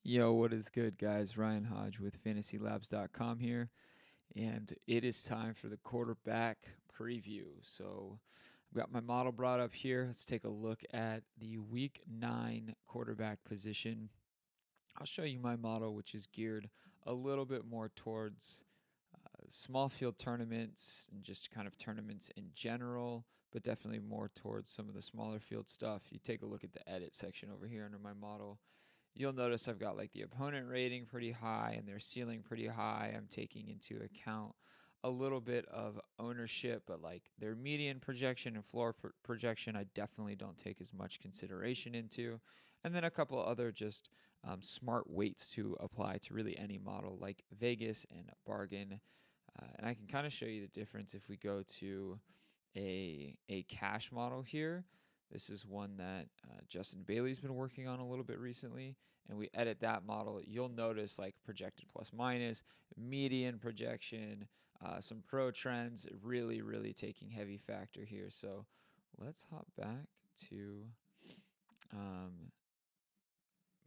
Yo, what is good, guys? Ryan Hodge with FantasyLabs.com here, and it is time for the quarterback preview. So, I've got my model brought up here. Let's take a look at the Week 9 quarterback position. I'll show you my model, which is geared a little bit more towards small field tournaments and just kind of tournaments in general, but definitely more towards some of the smaller field stuff. You take a look at the edit section over here under my model. You'll notice I've got like the opponent rating pretty high and their ceiling pretty high. I'm taking into account a little bit of ownership, but like their median projection and floor projection, I definitely don't take as much consideration into. And then a couple other just smart weights to apply to really any model like Vegas and Bargain. And I can kind of show you the difference if we go to a cash model here. This is one that Justin Bailey's been working on a little bit recently, and we edit that model. You'll notice like projected plus minus, median projection, some pro trends, really taking heavy factor here. So let's hop back to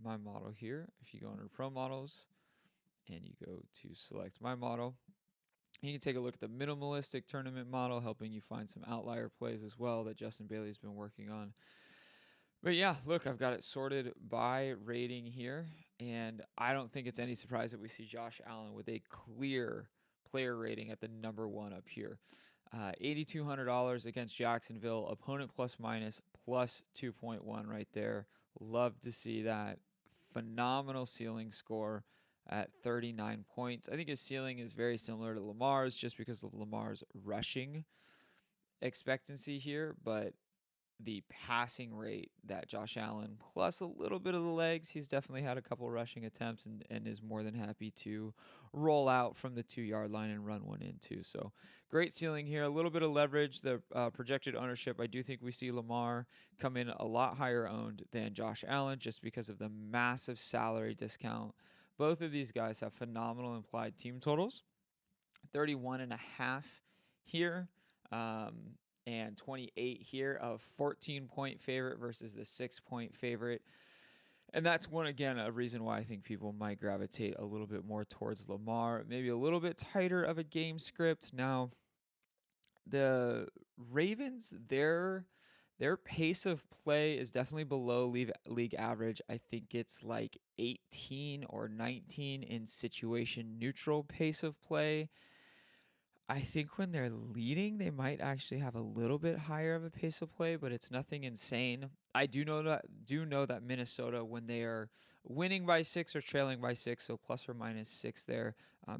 my model here. If you go under pro models and you go to select my model, you can take a look at the minimalistic tournament model, helping you find some outlier plays as well that Justin Bailey's been working on. But yeah, look, I've got it sorted by rating here, and I don't think it's any surprise that we see Josh Allen with a clear player rating at the number one up here. $8,200 against Jacksonville, opponent plus minus plus 2.1 right there. Love to see that. Phenomenal ceiling score at 39 points. I think his ceiling is very similar to Lamar's just because of Lamar's rushing expectancy here, but the passing rate that Josh Allen, plus a little bit of the legs, he's definitely had a couple rushing attempts and is more than happy to roll out from the 2 yard line and run one in too. So great ceiling here, a little bit of leverage. The projected ownership, I do think we see Lamar come in a lot higher owned than Josh Allen just because of the massive salary discount. Both of these guys have phenomenal implied team totals, 31.5 here. And 28 here, of 14-point favorite versus the 6-point favorite. And that's one, again, a reason why I think people might gravitate a little bit more towards Lamar. Maybe a little bit tighter of a game script. Now, the Ravens, their pace of play is definitely below league average. I think it's like 18 or 19 in situation neutral pace of play. I think when they're leading, they might actually have a little bit higher of a pace of play, but it's nothing insane. I do know that Minnesota, when they are winning by 6 or trailing by 6, so plus or minus 6 there,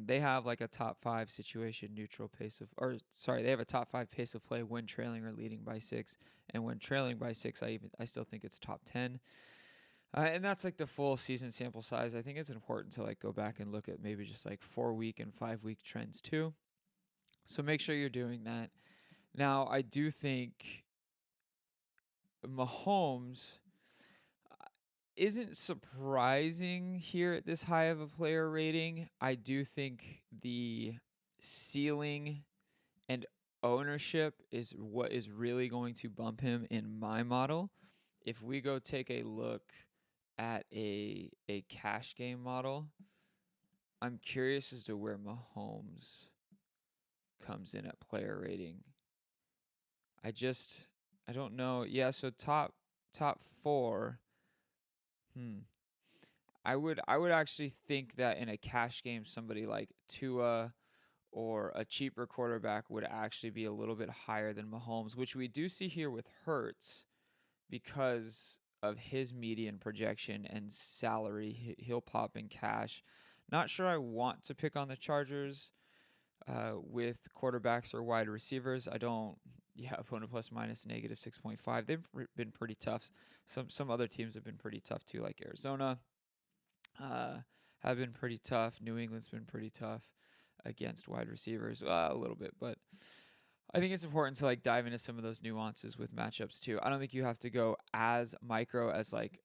they have like a top 5 situation neutral pace of, or sorry, they have a top 5 pace of play when trailing or leading by 6, and when trailing by 6, I still think it's top 10. And that's like the full season sample size. I think it's important to like go back and look at maybe just like 4 week and 5 week trends too. So make sure you're doing that. Now, I do think Mahomes isn't surprising here at this high of a player rating. I do think the ceiling and ownership is what is really going to bump him in my model. If we go take a look at a cash game model, I'm curious as to where Mahomes comes in at player rating. I don't know. Yeah, so top 4. Hmm. I would actually think that in a cash game somebody like Tua or a cheaper quarterback would actually be a little bit higher than Mahomes, which we do see here with Hurts because of his median projection and salary. He'll pop in cash. Not sure I want to pick on the Chargers with quarterbacks or wide receivers. I don't. Yeah, opponent plus minus negative 6.5. They've been pretty tough. Some other teams have been pretty tough too, like Arizona uh, have been pretty tough. New England's been pretty tough against wide receivers a little bit, but I think it's important to like dive into some of those nuances with matchups too. I don't think you have to go as micro as like,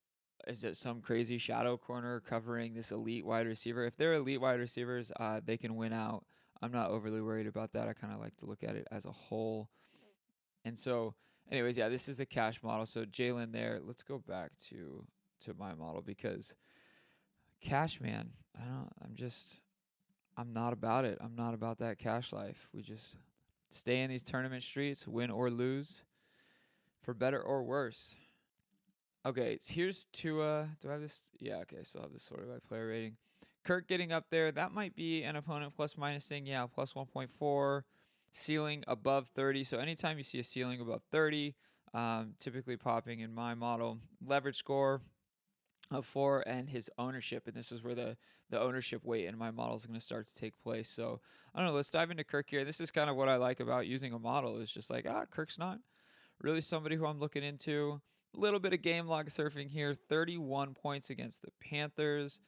is it some crazy shadow corner covering this elite wide receiver? If they're elite wide receivers, they can win out. I'm not overly worried about that. I kind of like to look at it as a whole. And so, anyways, yeah, this is the cash model. So Jalen there. Let's go back to my model because Cash, man. I'm not about it. I'm not about that cash life. We just stay in these tournament streets, win or lose, for better or worse. Okay, here's Tua. Do I have this? Yeah, okay, so I have this sorted by player rating. Kirk getting up there. That might be an opponent plus minus thing. Yeah, plus 1.4. Ceiling above 30. So anytime you see a ceiling above 30, typically popping in my model. Leverage score of 4 and his ownership. And this is where the ownership weight in my model is going to start to take place. So I don't know. Let's dive into Kirk here. This is kind of what I like about using a model. Is just like, Kirk's not really somebody who I'm looking into. A little bit of game log surfing here. 31 points against the Panthers.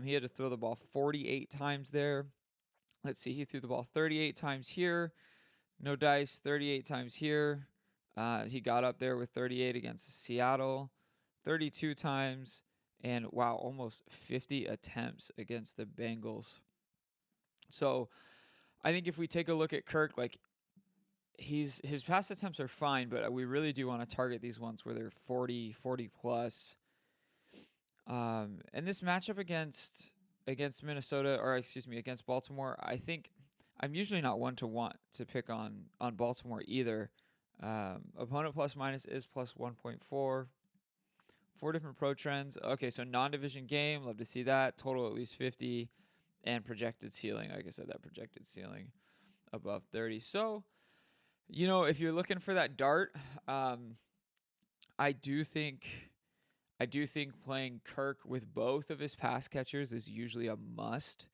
He had to throw the ball 48 times there. Let's see. He threw the ball 38 times here. No dice. 38 times here. He got up there with 38 against Seattle. 32 times. And wow, almost 50 attempts against the Bengals. So I think if we take a look at Kirk, like, his pass attempts are fine, but we really do want to target these ones where they're 40 plus. And this matchup against Minnesota, or excuse me, against Baltimore, I think I'm usually not one to want to pick on Baltimore either. Opponent plus minus is plus 1.4. 4 different pro trends. Okay, so non-division game, love to see that. Total at least 50, and projected ceiling. Like I said, that projected ceiling above 30. So, if you're looking for that dart, I do think playing Kirk with both of his pass catchers is usually a must.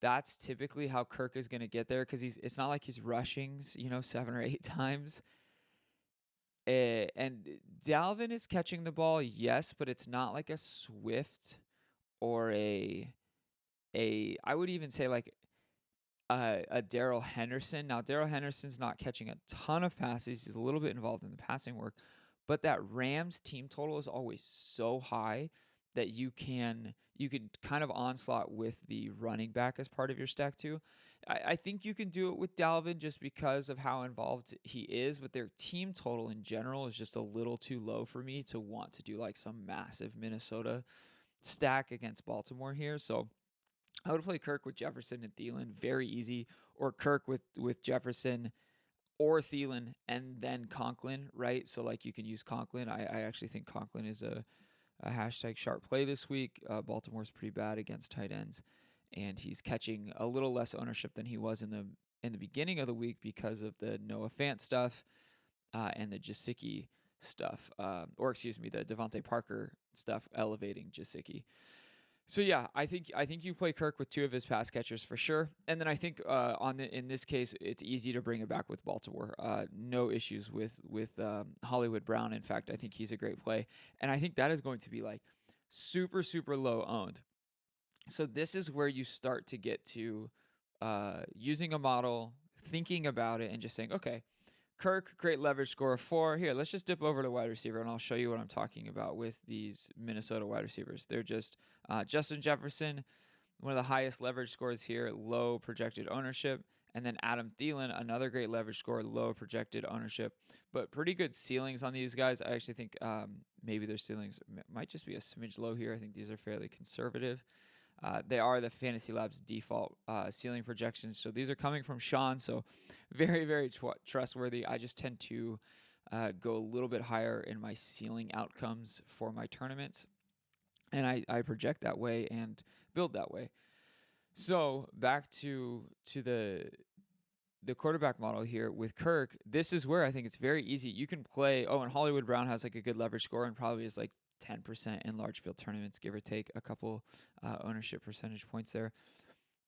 That's typically how Kirk is going to get there, because it's not like he's rushing, 7 or 8 times. And Dalvin is catching the ball, yes, but it's not like a Swift or I would even say like a Darrell Henderson. Now, Darrell Henderson's not catching a ton of passes. He's a little bit involved in the passing work. But that Rams team total is always so high that you can kind of onslaught with the running back as part of your stack too. I think you can do it with Dalvin just because of how involved he is, but their team total in general is just a little too low for me to want to do like some massive Minnesota stack against Baltimore here. So I would play Kirk with Jefferson and Thielen, very easy, or Kirk with Jefferson or Thielen and then Conklin, right? So like you can use Conklin. I actually think Conklin is a hashtag sharp play this week. Baltimore's pretty bad against tight ends, and he's catching a little less ownership than he was in the beginning of the week because of the Noah Fant stuff and the Gesicki stuff, or excuse me, the Devontae Parker stuff elevating Gesicki. So yeah, I think you play Kirk with 2 of his pass catchers for sure, and then I think in this case it's easy to bring it back with Baltimore. No issues with Hollywood Brown. In fact, I think he's a great play, and I think that is going to be like super low owned. So this is where you start to get to using a model, thinking about it, and just saying, okay, Kirk, great leverage score of 4. Here, let's just dip over to wide receiver, and I'll show you what I'm talking about with these Minnesota wide receivers. They're just Justin Jefferson, one of the highest leverage scores here, low projected ownership. And then Adam Thielen, another great leverage score, low projected ownership, but pretty good ceilings on these guys. I actually think maybe their ceilings might just be a smidge low here. I think these are fairly conservative. They are the Fantasy Labs default ceiling projections. So these are coming from Sean, so very trustworthy. I just tend to go a little bit higher in my ceiling outcomes for my tournaments, and I project that way and build that way. So back to the quarterback model here with Kirk. This is where I think it's very easy. You can play. Oh, and Hollywood Brown has like a good leverage score and probably is like 10% in large field tournaments, give or take a couple ownership percentage points there.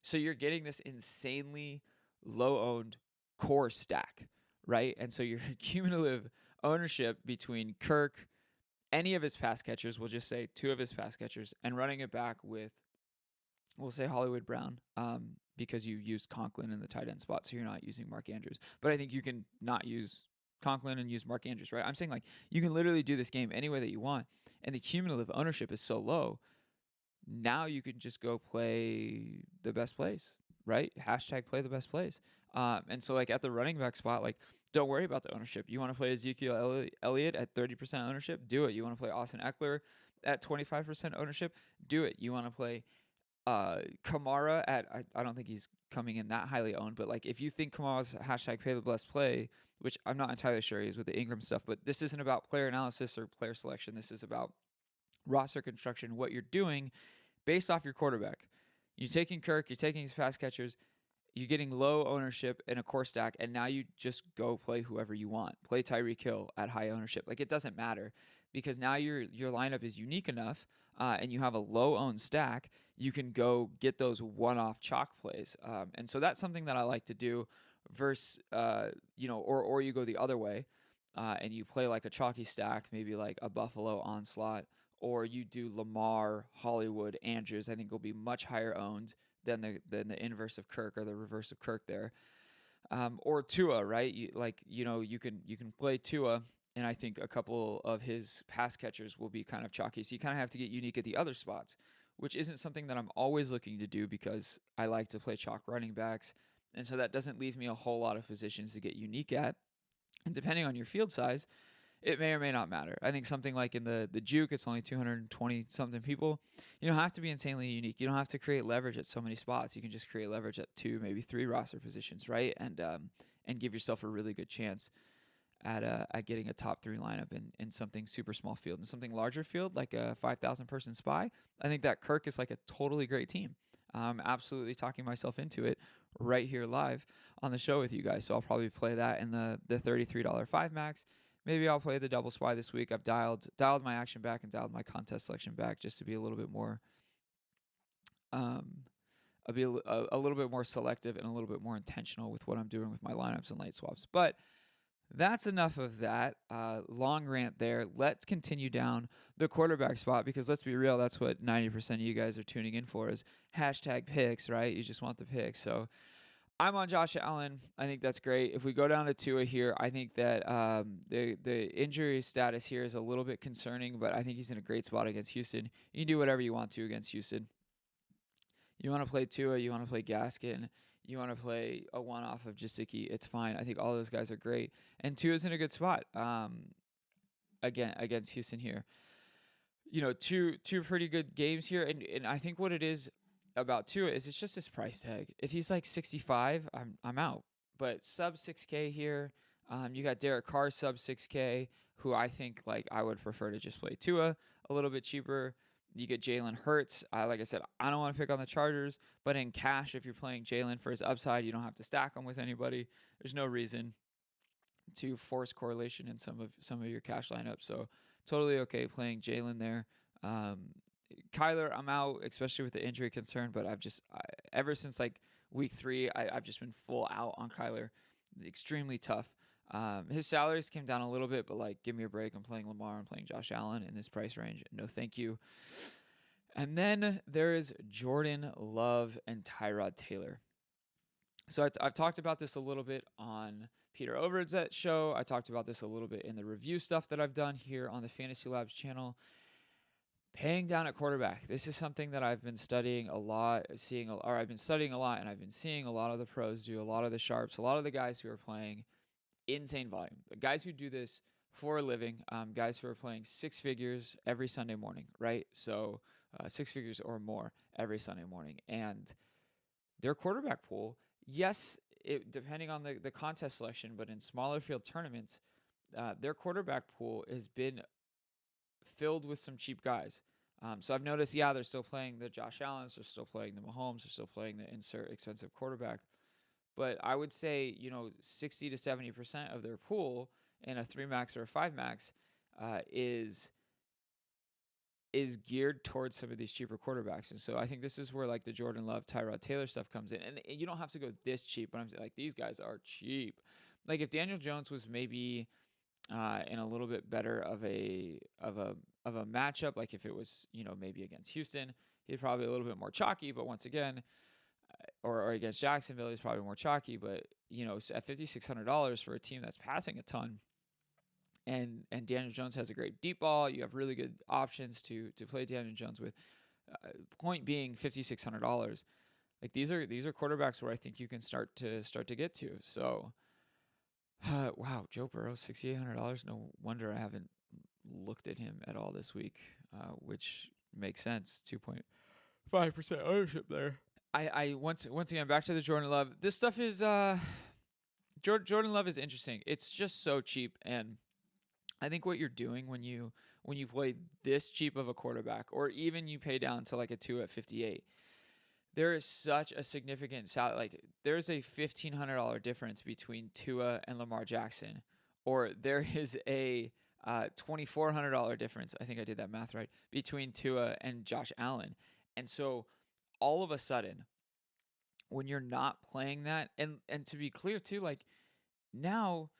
So you're getting this insanely low-owned core stack, right? And so your cumulative ownership between Kirk, any of his pass catchers, we'll just say 2 of his pass catchers, and running it back with, we'll say Hollywood Brown, because you used Conklin in the tight end spot, so you're not using Mark Andrews. But I think you can not use Conklin and use Mark Andrews, right? I'm saying like you can literally do this game any way that you want, and the cumulative ownership is so low. Now you can just go play the best plays, right? Hashtag play the best plays. And so like at the running back spot, like don't worry about the ownership. You want to play Ezekiel Elliott at 30% ownership? Do it. You want to play Austin Eckler at 25% ownership, do it. You want to play Kamara at I don't think he's coming in that highly owned, but like if you think Kamara's hashtag pay the blessed play, which I'm not entirely sure he is with the Ingram stuff, but this isn't about player analysis or player selection. This is about roster construction, what you're doing based off your quarterback. You're taking Kirk, you're taking his pass catchers, you're getting low ownership in a core stack, and now you just go play whoever you want. Play Tyreek Hill at high ownership. Like, it doesn't matter because now your lineup is unique enough, and you have a low owned stack. You can go get those one-off chalk plays, and so that's something that I like to do. Versus, or you go the other way, and you play like a chalky stack, maybe like a Buffalo Onslaught, or you do Lamar, Hollywood, Andrews. I think will be much higher owned than the inverse of Kirk or the reverse of Kirk there, or Tua, right? You can play Tua, and I think a couple of his pass catchers will be kind of chalky. So you kind of have to get unique at the other spots, which isn't something that I'm always looking to do because I like to play chalk running backs, and so that doesn't leave me a whole lot of positions to get unique at. And depending on your field size, it may or may not matter. I think something like in the Juke, it's only 220 something people. You don't have to be insanely unique. You don't have to create leverage at so many spots. You can just create leverage at 2, maybe 3 roster positions, right? And give yourself a really good chance at getting a top 3 lineup in something super small field. And something larger field, like a 5,000 person spy, I think that Kirk is like a totally great team. I'm absolutely talking myself into it right here live on the show with you guys. So I'll probably play that in the $33 5 max. Maybe I'll play the double spy this week. I've dialed my action back and dialed my contest selection back just to be a little bit more, a little bit more selective and a little bit more intentional with what I'm doing with my lineups and late swaps. But that's enough of that long rant there. Let's continue down the quarterback spot because let's be real, that's what 90% of you guys are tuning in for is hashtag picks, right? You just want the picks. So I'm on Josh Allen. I think that's great. If we go down to Tua here, I think that the injury status here is a little bit concerning, but I think he's in a great spot against Houston. You can do whatever you want to against Houston. You want to play Tua, you want to play Gaskin, you want to play a one-off of Jasicki, it's fine. I think all those guys are great. And Tua's in a good spot again against Houston here. Two pretty good games here, and I think what it is about Tua is it's just his price tag. If he's like 65, I'm out. But sub 6K here, you got Derek Carr sub 6K, who I think like I would prefer to just play Tua a little bit cheaper. You get Jalen Hurts. Like I said, I don't want to pick on the Chargers, but in cash, if you're playing Jalen for his upside, you don't have to stack him with anybody. There's no reason to force correlation in some of your cash lineups. So totally okay playing Jalen there. Kyler, I'm out, especially with the injury concern, but ever since like week 3, I've just been full out on Kyler. Extremely tough. His salaries came down a little bit, but like, give me a break. I'm playing Lamar. I'm playing Josh Allen in this price range. No, thank you. And then there is Jordan Love and Tyrod Taylor. So I've talked about this a little bit on Peter Overton's show. I talked about this a little bit in the review stuff that I've done here on the Fantasy Labs channel. Paying down at quarterback. This is something that I've been studying a lot, I've been studying a lot, and I've been seeing a lot of the pros do, a lot of the sharps, a lot of the guys who are playing insane volume. The guys who do this for a living, guys who are playing 6 figures every Sunday morning, right? So 6 figures or more every Sunday morning. And their quarterback pool, yes, depending on the contest selection, but in smaller field tournaments, their quarterback pool has been filled with some cheap guys. So I've noticed, they're still playing the Josh Allens, they're still playing the Mahomes, they're still playing the insert expensive quarterback. But I would say, 60 to 70% of their pool in a 3 max or a 5 max is geared towards some of these cheaper quarterbacks. And so I think this is where like the Jordan Love, Tyrod Taylor stuff comes in. And you don't have to go this cheap, but I'm saying like these guys are cheap. Like if Daniel Jones was maybe in a little bit better of a matchup, like if it was, maybe against Houston, he's probably a little bit more chalky, but once again, or against Jacksonville, he's probably more chalky, but at $5,600 for a team that's passing a ton, and Daniel Jones has a great deep ball, you have really good options to play Daniel Jones with. Point being, $5,600, like these are quarterbacks where I think you can start to get to. So, wow, Joe Burrow, $6,800. No wonder I haven't looked at him at all this week. which makes sense. 2.5% ownership there. I once again back to the Jordan Love. This stuff is Jordan Love is interesting. It's just so cheap, and I think what you're doing when you play this cheap of a quarterback, or even you pay down to like a 2 at 58, there is such a significant salary. Like there's a $1,500 difference between Tua and Lamar Jackson, or there is a $2,400 difference. I think I did that math right, between Tua and Josh Allen. And so all of a sudden, when you're not playing that, and to be clear too, like now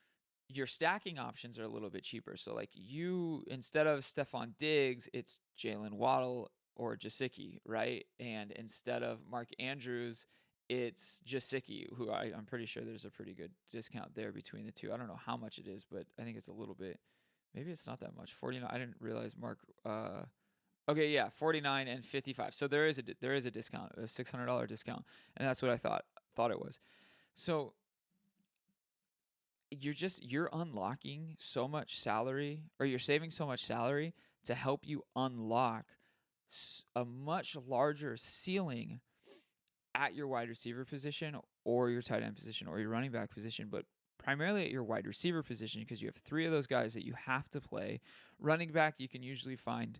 your stacking options are a little bit cheaper. So like you, instead of Stephon Diggs, it's Jalen Waddle or Gesicki, right? And instead of Mark Andrews, it's Gesicki, who I'm pretty sure there's a pretty good discount there between the two. I don't know how much it is, but I think it's a little bit. Maybe it's not that much. 49. I didn't realize Mark. Okay, yeah, 49 and 55. So there is a discount, a $600 discount, and that's what I thought it was. So you're unlocking so much salary, or you're saving so much salary to help you unlock a much larger ceiling at your wide receiver position, or your tight end position, or your running back position, but primarily at your wide receiver position, because you have three of those guys that you have to play. Running back, you can usually find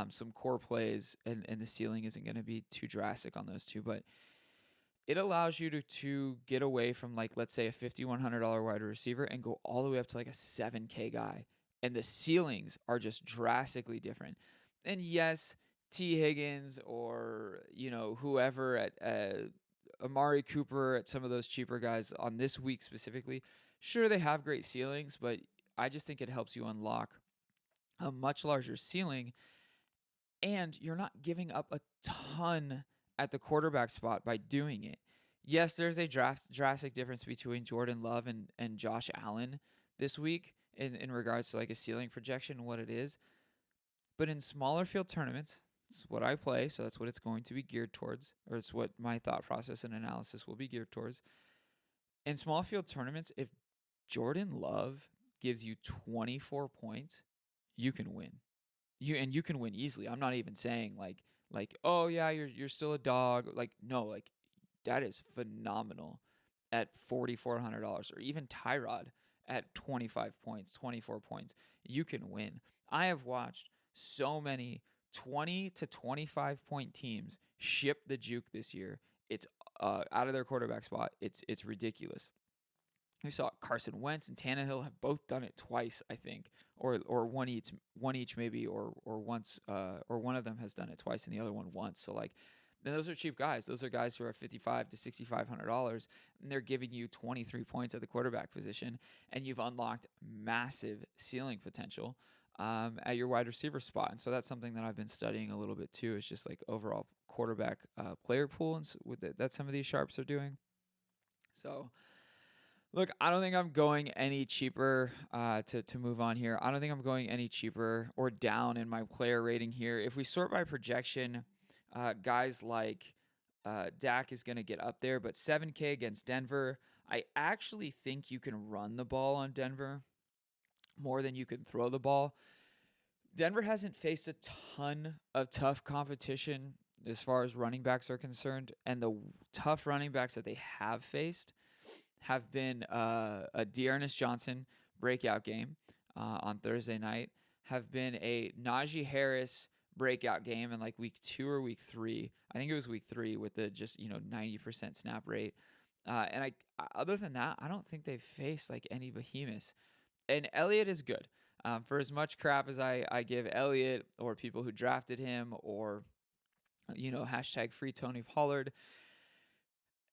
some core plays, and the ceiling isn't going to be too drastic on those two, but it allows you to get away from, like, let's say a $5,100 wide receiver and go all the way up to like a $7K guy. And the ceilings are just drastically different. And yes, T. Higgins or, whoever at Amari Cooper, at some of those cheaper guys on this week specifically, sure, they have great ceilings, but I just think it helps you unlock a much larger ceiling, and you're not giving up a ton at the quarterback spot by doing it. Yes, there's a drastic difference between Jordan Love and Josh Allen this week in regards to like a ceiling projection and what it is. But in smaller field tournaments, it's what I play, so that's what it's going to be geared towards, or it's what my thought process and analysis will be geared towards. In small field tournaments, if Jordan Love gives you 24 points, you can win. You can win easily. I'm not even saying like oh yeah, you're still a dog. Like no, like that is phenomenal at $4,400, or even Tyrod at 25 points, 24 points. You can win. I have watched so many 20 to 25 point teams ship the juke this year. It's out of their quarterback spot. It's ridiculous. We saw Carson Wentz and Tannehill have both done it twice, I think, or one each maybe, or once, or one of them has done it twice and the other one once. So like, those are cheap guys. Those are guys who are $5,500 to $6,500, and they're giving you 23 points at the quarterback position, and you've unlocked massive ceiling potential at your wide receiver spot. And so that's something that I've been studying a little bit too. Is just like overall quarterback player pool, and that some of these sharps are doing. So. Look, I don't think I'm going any cheaper to move on here. I don't think I'm going any cheaper or down in my player rating here. If we sort by projection, guys like Dak is going to get up there, but 7K against Denver. I actually think you can run the ball on Denver more than you can throw the ball. Denver hasn't faced a ton of tough competition as far as running backs are concerned, and the tough running backs that they have faced have been a Dearness Johnson breakout game on Thursday night, have been a Najee Harris breakout game in like week 2 or week 3. I think it was week 3 with the just 90% snap rate. And I other than that, I don't think they've faced like any behemoths. And Elliott is good. For as much crap as I give Elliott, or people who drafted him, or hashtag free Tony Pollard,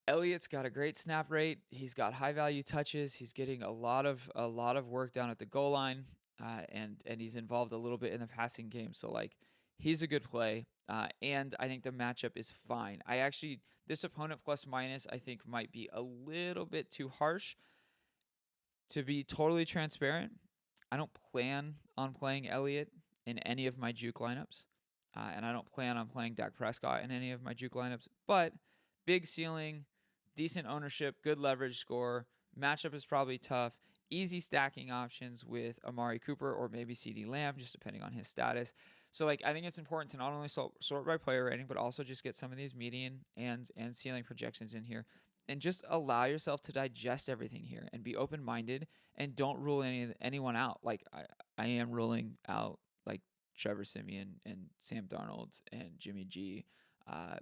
Elliott's got a great snap rate. He's got high value touches. He's getting a lot of work down at the goal line, and he's involved a little bit in the passing game. So like, he's a good play, and I think the matchup is fine. This opponent plus minus I think might be a little bit too harsh. To be totally transparent, I don't plan on playing Elliott in any of my juke lineups, and I don't plan on playing Dak Prescott in any of my juke lineups. But big ceiling, decent ownership, good leverage score. Matchup is probably tough. Easy stacking options with Amari Cooper or maybe CeeDee Lamb, just depending on his status. So like I think it's important to not only sort by player rating, but also just get some of these median and ceiling projections in here, and just allow yourself to digest everything here and be open minded, and don't rule anyone out. Like I am ruling out like Trevor Siemian and Sam Darnold and Jimmy G.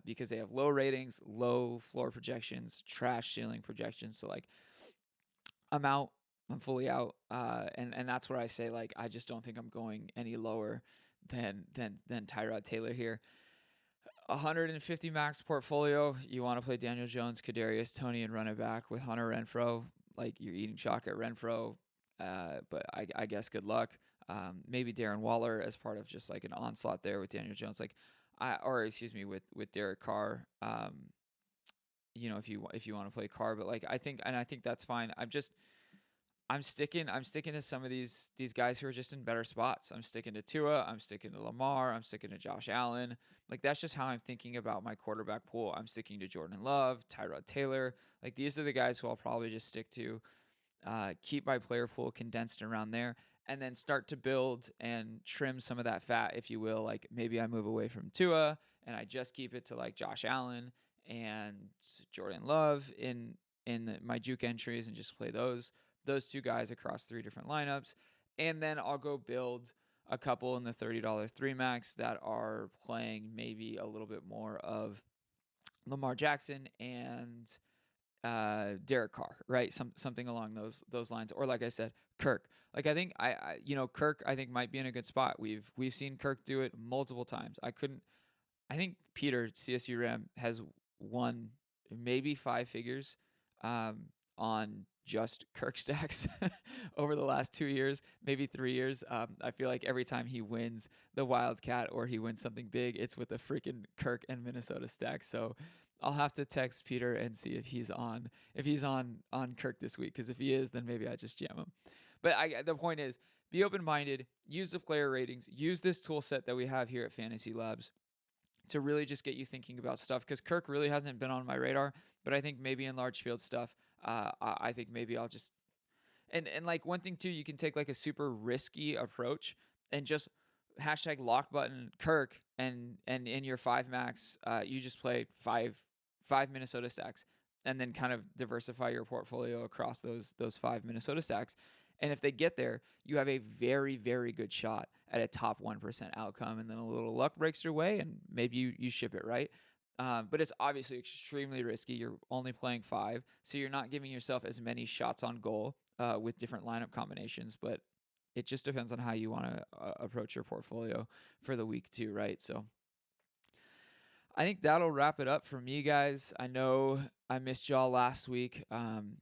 Because they have low ratings, low floor projections, trash ceiling projections. So like I'm out. I'm fully out. And that's where I say like I just don't think I'm going any lower than Tyrod Taylor here. 150 max portfolio. You want to play Daniel Jones, Kadarius Toney, and run it back with Hunter Renfrow. Like you're eating chalk at Renfrow. But I guess good luck. Maybe Darren Waller as part of just like an onslaught there with Daniel Jones. Like with Derek Carr. If you want to play Carr, but like I think that's fine. I'm sticking to some of these guys who are just in better spots. I'm sticking to Tua, I'm sticking to Lamar, I'm sticking to Josh Allen. Like that's just how I'm thinking about my quarterback pool. I'm sticking to Jordan Love, Tyrod Taylor. Like these are the guys who I'll probably just stick to. Keep my player pool condensed around there, and then start to build and trim some of that fat, if you will. Like maybe I move away from Tua and I just keep it to like Josh Allen and Jordan Love in my juke entries, and just play those two guys across 3 different lineups. And then I'll go build a couple in the $30 3 max that are playing maybe a little bit more of Lamar Jackson and Derek Carr, right? Something along those lines. Or like I said, Kirk. Like I think Kirk I think might be in a good spot. We've seen Kirk do it multiple times. I think Peter, CSU Ram, has won maybe 5 figures on just Kirk stacks over the last 2 years, maybe 3 years. I feel like every time he wins the Wildcat or he wins something big, it's with a freaking Kirk and Minnesota stack. So I'll have to text Peter and see if he's on Kirk this week, because if he is, then maybe I just jam him. But the point is, be open-minded, use the player ratings, use this tool set that we have here at Fantasy Labs to really just get you thinking about stuff, because Kirk really hasn't been on my radar. But I think maybe in large field stuff, I think maybe I'll just and like one thing too, you can take like a super risky approach and just hashtag lock button Kirk, and in your 5 max, you just play five Minnesota stacks, and then kind of diversify your portfolio across those 5 Minnesota stacks. And if they get there, you have a very, very good shot at a top 1% outcome, and then a little luck breaks your way, and maybe you ship it right. But it's obviously extremely risky. You're only playing 5, so you're not giving yourself as many shots on goal with different lineup combinations. But it just depends on how you want to approach your portfolio for the week too, right? So I think that'll wrap it up for me, guys. I know I missed y'all last week.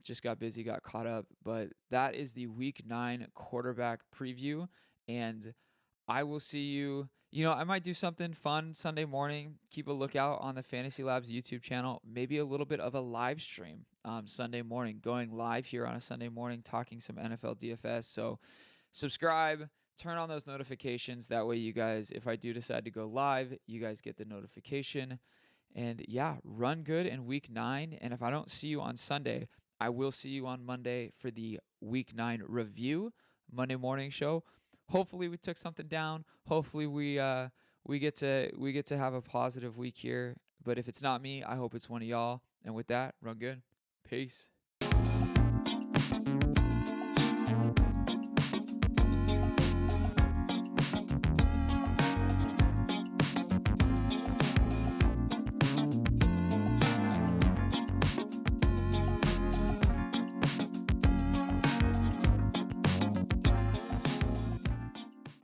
Just got busy, got caught up. But that is the Week 9 quarterback preview. And I will see you. I might do something fun Sunday morning. Keep a lookout on the Fantasy Labs YouTube channel. Maybe a little bit of a live stream Sunday morning, going live here on a Sunday morning, talking some NFL DFS. So subscribe, turn on those notifications. That way you guys, if I do decide to go live, you guys get the notification. And yeah, run good in Week 9. And if I don't see you on Sunday, I will see you on Monday for the Week 9 review, Monday morning show. Hopefully we took something down. Hopefully we get to have a positive week here. But if it's not me, I hope it's one of y'all. And with that, run good. Peace.